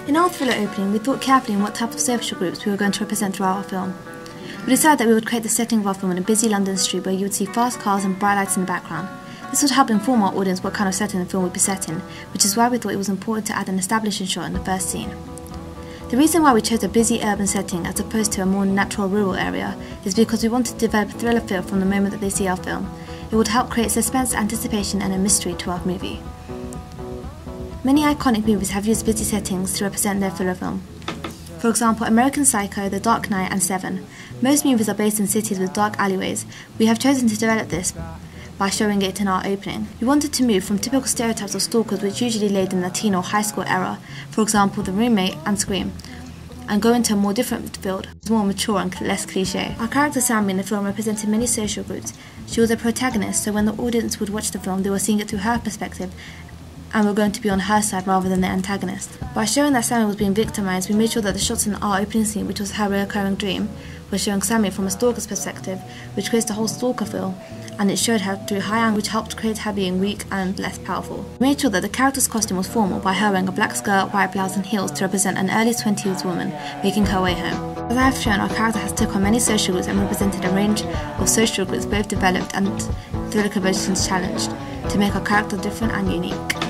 In our thriller opening, we thought carefully on what type of social groups we were going to represent throughout our film. We decided that we would create the setting of our film in a busy London street where you would see fast cars and bright lights in the background. This would help inform our audience what kind of setting the film would be set in, which is why we thought it was important to add an establishing shot in the first scene. The reason why we chose a busy urban setting as opposed to a more natural rural area is because we wanted to develop a thriller feel from the moment that they see our film. It would help create suspense, anticipation and a mystery to our movie. Many iconic movies have used busy settings to represent their thriller film. For example, American Psycho, The Dark Knight and Seven. Most movies are based in cities with dark alleyways. We have chosen to develop this by showing it in our opening. We wanted to move from typical stereotypes of stalkers which usually laid in the teen or high school era, for example The Roommate and Scream, and go into a more different field, more mature and less cliché. Our character Sammy in the film represented many social groups. She was a protagonist, so when the audience would watch the film they were seeing it through her perspective and were going to be on her side rather than the antagonist. By showing that Sammy was being victimised, we made sure that the shots in our opening scene, which was her recurring dream, were showing Sammy from a stalker's perspective, which creates the whole stalker feel, and it showed her through high angle, which helped create her being weak and less powerful. We made sure that the character's costume was formal by her wearing a black skirt, white blouse and heels to represent an early 20s woman making her way home. As I have shown, our character has took on many social groups and represented a range of social groups both developed and thriller conventions challenged to make our character different and unique.